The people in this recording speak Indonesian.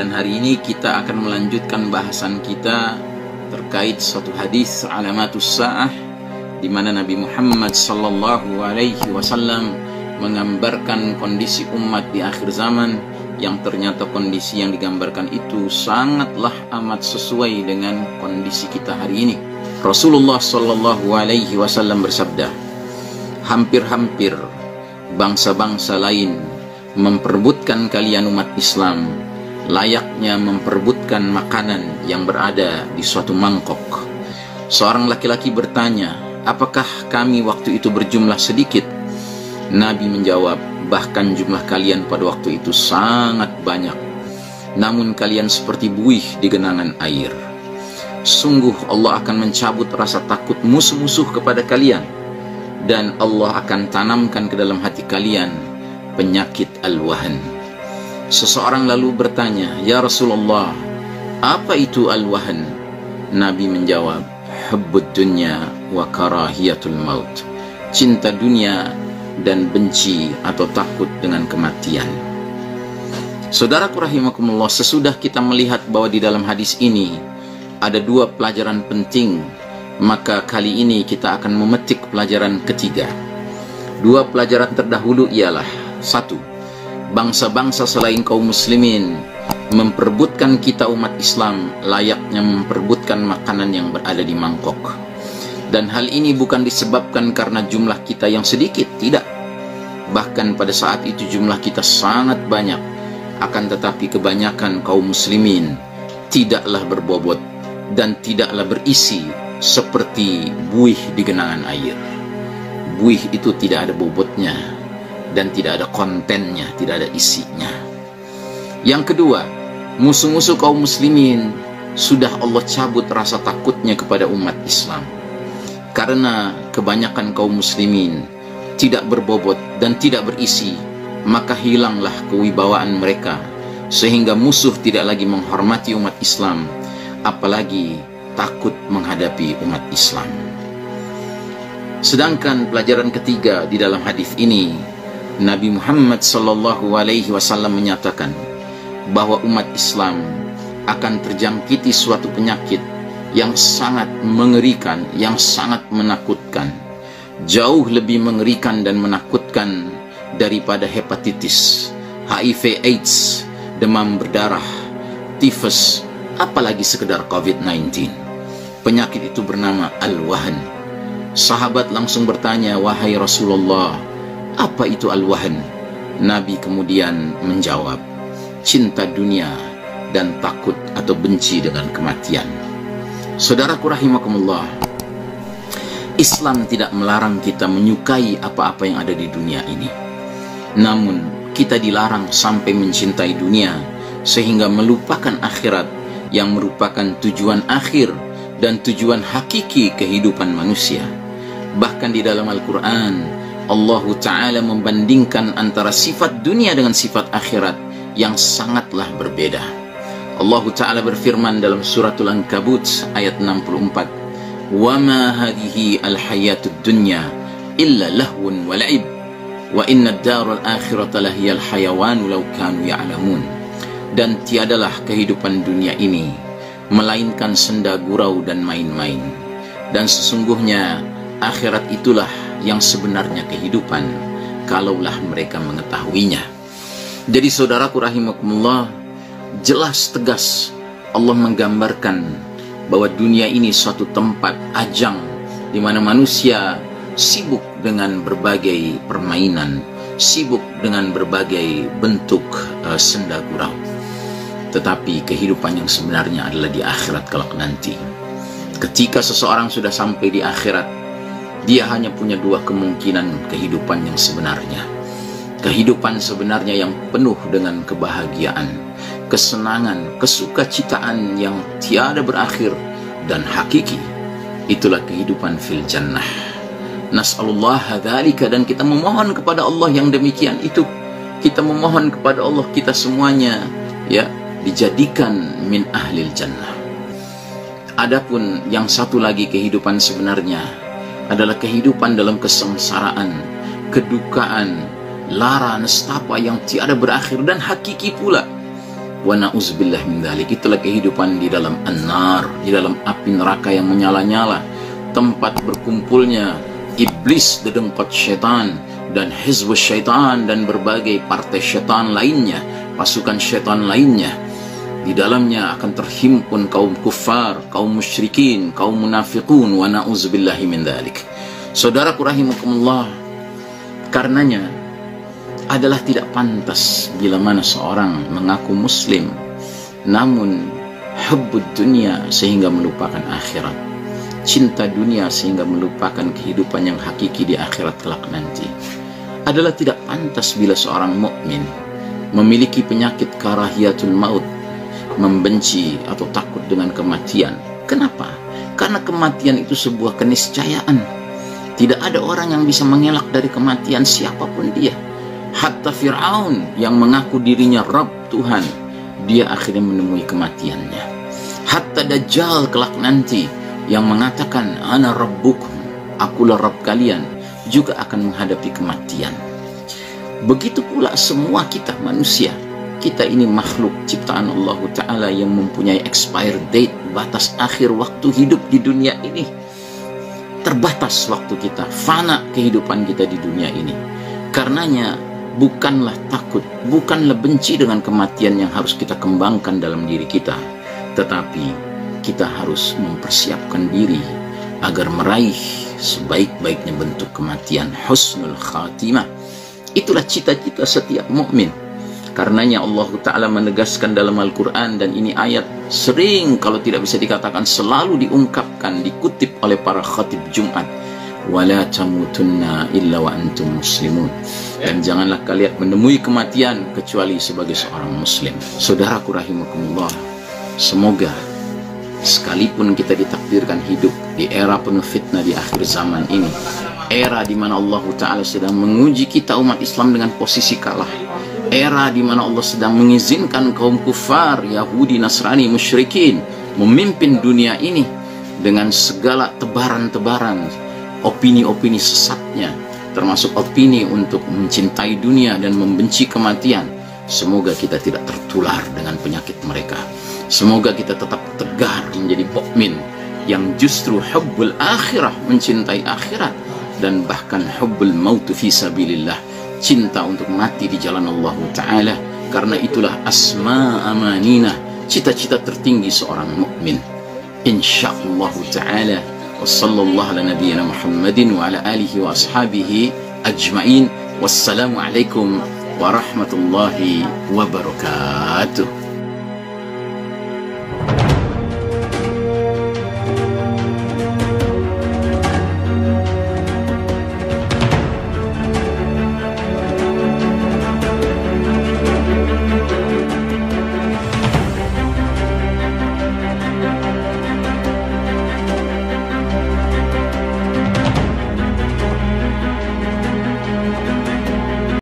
Dan hari ini kita akan melanjutkan bahasan kita terkait suatu hadis alamatus sa'ah, di mana Nabi Muhammad sallallahu alaihi wasallam menggambarkan kondisi umat di akhir zaman, yang ternyata kondisi yang digambarkan itu sangatlah amat sesuai dengan kondisi kita hari ini. Rasulullah sallallahu alaihi wasallam bersabda, hampir-hampir bangsa-bangsa lain memperebutkan kalian umat Islam layaknya memperebutkan makanan yang berada di suatu mangkok. Seorang laki-laki bertanya, apakah kami waktu itu berjumlah sedikit? Nabi menjawab, bahkan jumlah kalian pada waktu itu sangat banyak, namun kalian seperti buih di genangan air. Sungguh Allah akan mencabut rasa takut musuh-musuh kepada kalian, dan Allah akan tanamkan ke dalam hati kalian penyakit al-wahan. Seseorang lalu bertanya, ya Rasulullah, apa itu al-wahan? Nabi menjawab, hubbud dunya wa karahiyatul maut, cinta dunia dan benci atau takut dengan kematian. Saudaraku rahimakumullah, sesudah kita melihat bahwa di dalam hadis ini ada dua pelajaran penting, maka kali ini kita akan memetik pelajaran ketiga. Dua pelajaran terdahulu ialah, satu, bangsa-bangsa selain kaum muslimin memperebutkan kita umat Islam layaknya memperebutkan makanan yang berada di mangkok. Dan hal ini bukan disebabkan karena jumlah kita yang sedikit, tidak. Bahkan pada saat itu jumlah kita sangat banyak, akan tetapi kebanyakan kaum muslimin tidaklah berbobot dan tidaklah berisi seperti buih di genangan air. Buih itu tidak ada bobotnya dan tidak ada kontennya, tidak ada isinya. Yang kedua, musuh-musuh kaum muslimin sudah Allah cabut rasa takutnya kepada umat Islam. Karena kebanyakan kaum muslimin tidak berbobot dan tidak berisi, maka hilanglah kewibawaan mereka, sehingga musuh tidak lagi menghormati umat Islam, apalagi takut menghadapi umat Islam. Sedangkan pelajaran ketiga di dalam hadis ini, Nabi Muhammad sallallahu alaihi wasallam menyatakan bahwa umat Islam akan terjangkiti suatu penyakit yang sangat mengerikan, yang sangat menakutkan, jauh lebih mengerikan dan menakutkan daripada hepatitis, HIV AIDS, demam berdarah, tifus, apalagi sekedar COVID-19. Penyakit itu bernama al-wahan. Sahabat langsung bertanya, wahai Rasulullah, apa itu al-wahan? Nabi kemudian menjawab, cinta dunia dan takut atau benci dengan kematian. Saudaraku rahimakumullah, Islam tidak melarang kita menyukai apa-apa yang ada di dunia ini. Namun kita dilarang sampai mencintai dunia sehingga melupakan akhirat yang merupakan tujuan akhir dan tujuan hakiki kehidupan manusia. Bahkan di dalam Al-Quran, Allah Ta'ala membandingkan antara sifat dunia dengan sifat akhirat yang sangatlah berbeda. Allah Ta'ala berfirman dalam suratul Ankabut ayat 64, وَمَا هَذِهِ الْحَيَاةُ الدُّنْيَا إِلَّا لَهْوٌ وَلَعِبٌ وَإِنَّ الدَّارَ الْآخِرَةَ لَهِيَ الْحَيَوَانُ لَوْ كَانُوا يَعْلَمُونَ. Dan tiadalah kehidupan dunia ini melainkan senda gurau dan main-main, dan sesungguhnya akhirat itulah yang sebenarnya kehidupan, kalaulah mereka mengetahuinya. Jadi saudaraku rahimakumullah, jelas tegas Allah menggambarkan bahwa dunia ini suatu tempat ajang di mana manusia sibuk dengan berbagai permainan, sibuk dengan berbagai bentuk senda gurau. Tetapi kehidupan yang sebenarnya adalah di akhirat kelak nanti. Ketika seseorang sudah sampai di akhirat, dia hanya punya dua kemungkinan kehidupan yang sebenarnya. Kehidupan sebenarnya yang penuh dengan kebahagiaan, kesenangan, kesukacitaan yang tiada berakhir dan hakiki. Itulah kehidupan fil jannah. Nas'alullah dzalika, dan kita memohon kepada Allah yang demikian itu. Kita memohon kepada Allah kita semuanya dijadikan min ahlil jannah. Adapun yang satu lagi kehidupan sebenarnya adalah kehidupan dalam kesengsaraan, kedukaan, lara, nestapa yang tiada berakhir dan hakiki pula. Wa na'udzubillah min dzalik. Itulah kehidupan di dalam an-nar, di dalam api neraka yang menyala-nyala, tempat berkumpulnya iblis, dedengkot syaitan, dan hizbus syaitan, dan berbagai partai syaitan lainnya, pasukan syaitan lainnya. Di dalamnya akan terhimpun kaum kufar, kaum musyrikin, kaum munafiqun, wa na'udzubillahi min dzalik. Saudaraku rahimakumullah, karenanya adalah tidak pantas bila mana seorang mengaku muslim namun hubbud dunia sehingga melupakan akhirat, cinta dunia sehingga melupakan kehidupan yang hakiki di akhirat kelak nanti. Adalah tidak pantas bila seorang mukmin memiliki penyakit karahiyatul maut, membenci atau takut dengan kematian. Kenapa? Karena kematian itu sebuah keniscayaan. Tidak ada orang yang bisa mengelak dari kematian, siapapun dia. Hatta Fir'aun yang mengaku dirinya Rabb, Tuhan, dia akhirnya menemui kematiannya. Hatta Dajjal kelak nanti yang mengatakan ana rabbukum, akulah Rabb kalian, juga akan menghadapi kematian. Begitu pula semua kita manusia. Kita ini makhluk ciptaan Allah Ta'ala yang mempunyai expire date, batas akhir waktu hidup di dunia ini. Terbatas waktu kita, fana kehidupan kita di dunia ini. Karenanya bukanlah takut, bukanlah benci dengan kematian yang harus kita kembangkan dalam diri kita, tetapi kita harus mempersiapkan diri agar meraih sebaik-baiknya bentuk kematian, husnul khatimah. Itulah cita-cita setiap mukmin. Karenanya Allah Ta'ala menegaskan dalam Al-Quran, dan ini ayat sering, kalau tidak bisa dikatakan selalu diungkapkan, dikutip oleh para khatib Jumat, wala tamutunna illa wa antum muslimun, dan janganlah kalian menemui kematian kecuali sebagai seorang muslim. Saudaraku rahimakumullah, semoga sekalipun kita ditakdirkan hidup di era penuh fitnah di akhir zaman ini, era di mana Allah Ta'ala sedang menguji kita umat Islam dengan posisi kalah, era di mana Allah sedang mengizinkan kaum kufar, Yahudi, Nasrani, musyrikin memimpin dunia ini dengan segala tebaran-tebaran opini-opini sesatnya, termasuk opini untuk mencintai dunia dan membenci kematian. Semoga kita tidak tertular dengan penyakit mereka. Semoga kita tetap tegar menjadi mukmin yang justru hubbul akhirah, mencintai akhirat, dan bahkan hubbul maut fi sabilillah, cinta untuk mati di jalan Allah Ta'ala. Karena itulah asma amanina, cita-cita tertinggi seorang mukmin. Insyaallah Ta'ala. Wassallallahu ala nabiyyina Muhammadin wa ala alihi wa ashabihi ajma'in. Wassalamualaikum warahmatullahi wabarakatuh.